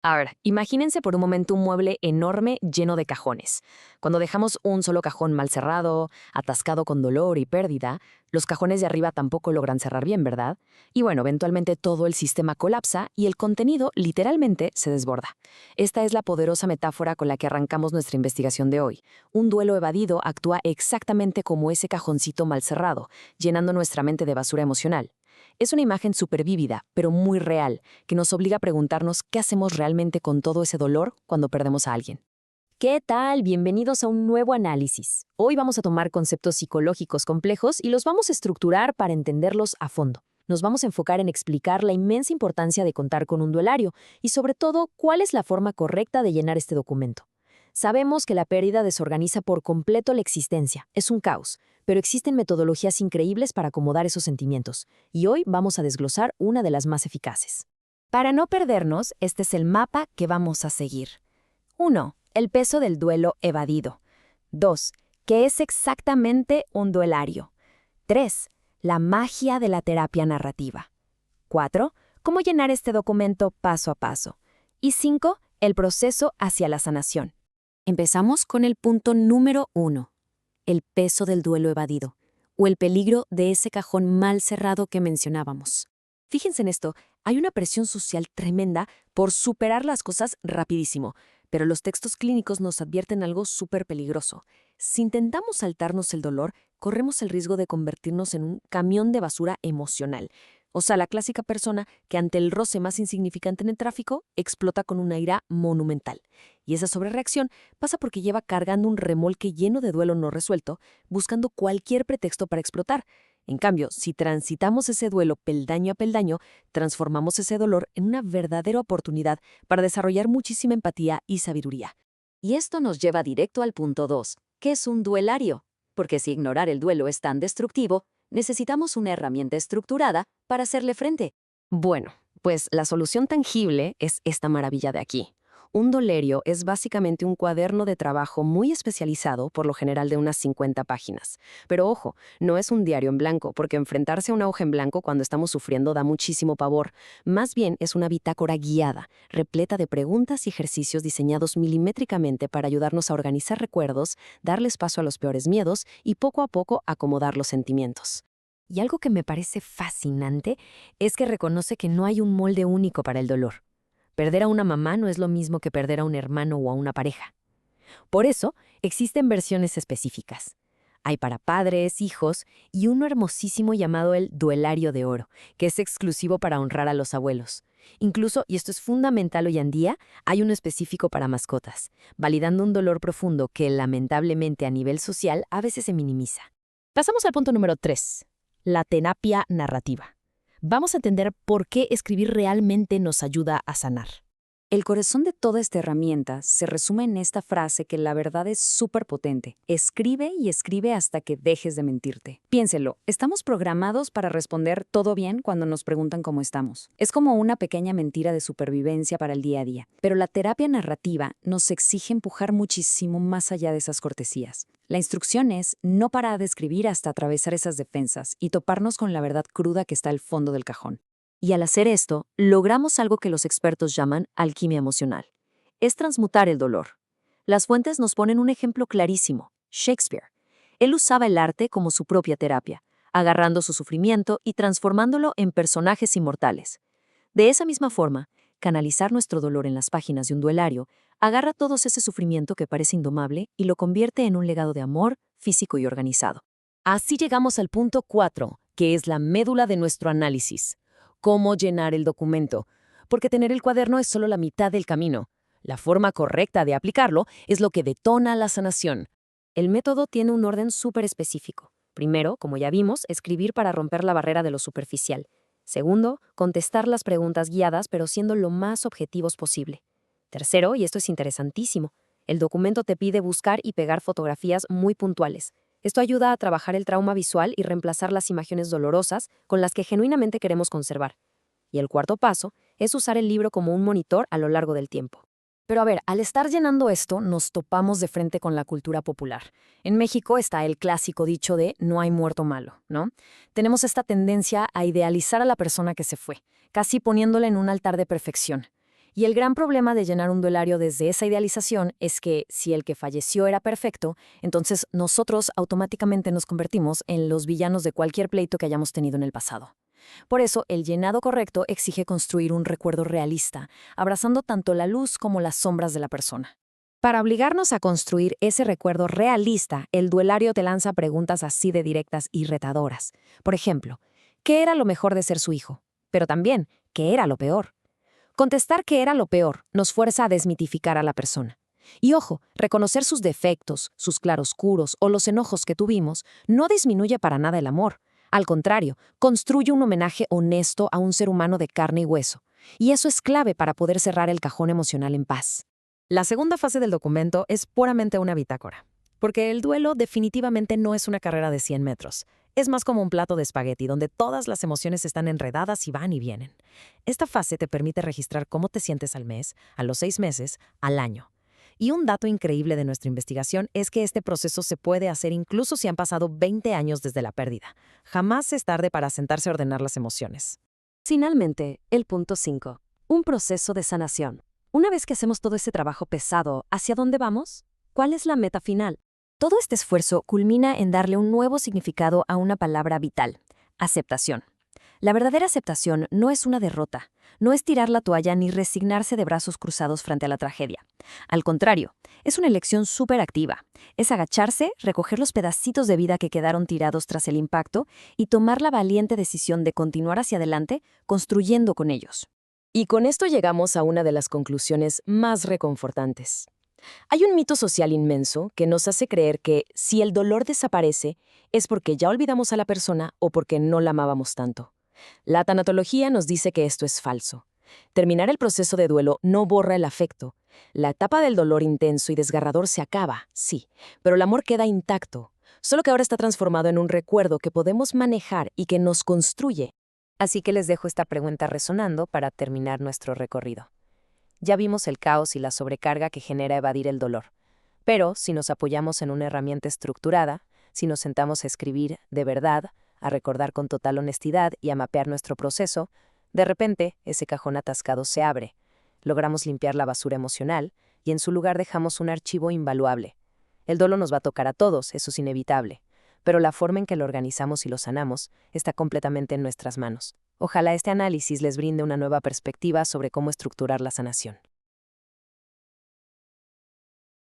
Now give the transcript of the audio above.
A ver, imagínense por un momento un mueble enorme lleno de cajones. Cuando dejamos un solo cajón mal cerrado, atascado con dolor y pérdida, los cajones de arriba tampoco logran cerrar bien, ¿verdad? Y bueno, eventualmente todo el sistema colapsa y el contenido literalmente se desborda. Esta es la poderosa metáfora con la que arrancamos nuestra investigación de hoy. Un duelo evadido actúa exactamente como ese cajoncito mal cerrado, llenando nuestra mente de basura emocional. Es una imagen súper vívida, pero muy real, que nos obliga a preguntarnos qué hacemos realmente con todo ese dolor cuando perdemos a alguien. ¿Qué tal? Bienvenidos a un nuevo análisis. Hoy vamos a tomar conceptos psicológicos complejos y los vamos a estructurar para entenderlos a fondo. Nos vamos a enfocar en explicar la inmensa importancia de contar con un duelario y, sobre todo, cuál es la forma correcta de llenar este documento. Sabemos que la pérdida desorganiza por completo la existencia, es un caos, pero existen metodologías increíbles para acomodar esos sentimientos, y hoy vamos a desglosar una de las más eficaces. Para no perdernos, este es el mapa que vamos a seguir. 1. El peso del duelo evadido. 2. ¿Qué es exactamente un duelario? 3. La magia de la terapia narrativa. 4. Cómo llenar este documento paso a paso. Y 5. El proceso hacia la sanación. Empezamos con el punto número 1, el peso del duelo evadido, o el peligro de ese cajón mal cerrado que mencionábamos. Fíjense en esto, hay una presión social tremenda por superar las cosas rapidísimo, pero los textos clínicos nos advierten algo súper peligroso. Si intentamos saltarnos el dolor, corremos el riesgo de convertirnos en un camión de basura emocional. O sea, la clásica persona que ante el roce más insignificante en el tráfico explota con una ira monumental. Y esa sobrereacción pasa porque lleva cargando un remolque lleno de duelo no resuelto, buscando cualquier pretexto para explotar. En cambio, si transitamos ese duelo peldaño a peldaño, transformamos ese dolor en una verdadera oportunidad para desarrollar muchísima empatía y sabiduría. Y esto nos lleva directo al punto 2, que es un duelario. Porque si ignorar el duelo es tan destructivo, necesitamos una herramienta estructurada para hacerle frente. Bueno, pues la solución tangible es esta maravilla de aquí. Un dolerio es básicamente un cuaderno de trabajo muy especializado, por lo general de unas 50 páginas. Pero ojo, no es un diario en blanco, porque enfrentarse a una hoja en blanco cuando estamos sufriendo da muchísimo pavor. Más bien es una bitácora guiada, repleta de preguntas y ejercicios diseñados milimétricamente para ayudarnos a organizar recuerdos, darles paso a los peores miedos y poco a poco acomodar los sentimientos. Y algo que me parece fascinante es que reconoce que no hay un molde único para el dolor. Perder a una mamá no es lo mismo que perder a un hermano o a una pareja. Por eso, existen versiones específicas. Hay para padres, hijos y uno hermosísimo llamado el Duelario de Oro, que es exclusivo para honrar a los abuelos. Incluso, y esto es fundamental hoy en día, hay uno específico para mascotas, validando un dolor profundo que, lamentablemente a nivel social, a veces se minimiza. Pasamos al punto número 3. La terapia narrativa. Vamos a entender por qué escribir realmente nos ayuda a sanar. El corazón de toda esta herramienta se resume en esta frase que la verdad es súper potente. Escribe y escribe hasta que dejes de mentirte. Piénselo, estamos programados para responder todo bien cuando nos preguntan cómo estamos. Es como una pequeña mentira de supervivencia para el día a día. Pero la terapia narrativa nos exige empujar muchísimo más allá de esas cortesías. La instrucción es no parar de escribir hasta atravesar esas defensas y toparnos con la verdad cruda que está al fondo del cajón. Y al hacer esto, logramos algo que los expertos llaman alquimia emocional. Es transmutar el dolor. Las fuentes nos ponen un ejemplo clarísimo, Shakespeare. Él usaba el arte como su propia terapia, agarrando su sufrimiento y transformándolo en personajes inmortales. De esa misma forma, canalizar nuestro dolor en las páginas de un duelario agarra todo ese sufrimiento que parece indomable y lo convierte en un legado de amor, físico y organizado. Así llegamos al punto 4, que es la médula de nuestro análisis. Cómo llenar el documento, porque tener el cuaderno es solo la mitad del camino. La forma correcta de aplicarlo es lo que detona la sanación. El método tiene un orden súper específico. Primero, como ya vimos, escribir para romper la barrera de lo superficial. Segundo, contestar las preguntas guiadas pero siendo lo más objetivos posible. Tercero, y esto es interesantísimo, el documento te pide buscar y pegar fotografías muy puntuales. Esto ayuda a trabajar el trauma visual y reemplazar las imágenes dolorosas con las que genuinamente queremos conservar. Y el cuarto paso es usar el libro como un monitor a lo largo del tiempo. Pero a ver, al estar llenando esto, nos topamos de frente con la cultura popular. En México está el clásico dicho de no hay muerto malo, ¿no? Tenemos esta tendencia a idealizar a la persona que se fue, casi poniéndola en un altar de perfección. Y el gran problema de llenar un duelario desde esa idealización es que si el que falleció era perfecto, entonces nosotros automáticamente nos convertimos en los villanos de cualquier pleito que hayamos tenido en el pasado. Por eso, el llenado correcto exige construir un recuerdo realista, abrazando tanto la luz como las sombras de la persona. Para obligarnos a construir ese recuerdo realista, el duelario te lanza preguntas así de directas y retadoras. Por ejemplo, ¿qué era lo mejor de ser su hijo? Pero también, ¿qué era lo peor? Contestar qué era lo peor nos fuerza a desmitificar a la persona. Y ojo, reconocer sus defectos, sus claroscuros o los enojos que tuvimos no disminuye para nada el amor. Al contrario, construye un homenaje honesto a un ser humano de carne y hueso. Y eso es clave para poder cerrar el cajón emocional en paz. La segunda fase del documento es puramente una bitácora, porque el duelo definitivamente no es una carrera de 100 metros. Es más como un plato de espagueti donde todas las emociones están enredadas y van y vienen. Esta fase te permite registrar cómo te sientes al mes, a los 6 meses, al año. Y un dato increíble de nuestra investigación es que este proceso se puede hacer incluso si han pasado 20 años desde la pérdida. Jamás es tarde para sentarse a ordenar las emociones. Finalmente, el punto 5. Un proceso de sanación. Una vez que hacemos todo ese trabajo pesado, ¿hacia dónde vamos? ¿Cuál es la meta final? Todo este esfuerzo culmina en darle un nuevo significado a una palabra vital: aceptación. La verdadera aceptación no es una derrota, no es tirar la toalla ni resignarse de brazos cruzados frente a la tragedia. Al contrario, es una elección súper activa. Es agacharse, recoger los pedacitos de vida que quedaron tirados tras el impacto y tomar la valiente decisión de continuar hacia adelante, construyendo con ellos. Y con esto llegamos a una de las conclusiones más reconfortantes. Hay un mito social inmenso que nos hace creer que si el dolor desaparece es porque ya olvidamos a la persona o porque no la amábamos tanto. La tanatología nos dice que esto es falso. Terminar el proceso de duelo no borra el afecto. La etapa del dolor intenso y desgarrador se acaba, sí, pero el amor queda intacto, solo que ahora está transformado en un recuerdo que podemos manejar y que nos construye. Así que les dejo esta pregunta resonando para terminar nuestro recorrido. Ya vimos el caos y la sobrecarga que genera evadir el dolor. Pero si nos apoyamos en una herramienta estructurada, si nos sentamos a escribir de verdad, a recordar con total honestidad y a mapear nuestro proceso, de repente ese cajón atascado se abre. Logramos limpiar la basura emocional y en su lugar dejamos un archivo invaluable. El dolor nos va a tocar a todos, eso es inevitable, pero la forma en que lo organizamos y lo sanamos está completamente en nuestras manos. Ojalá este análisis les brinde una nueva perspectiva sobre cómo estructurar la sanación.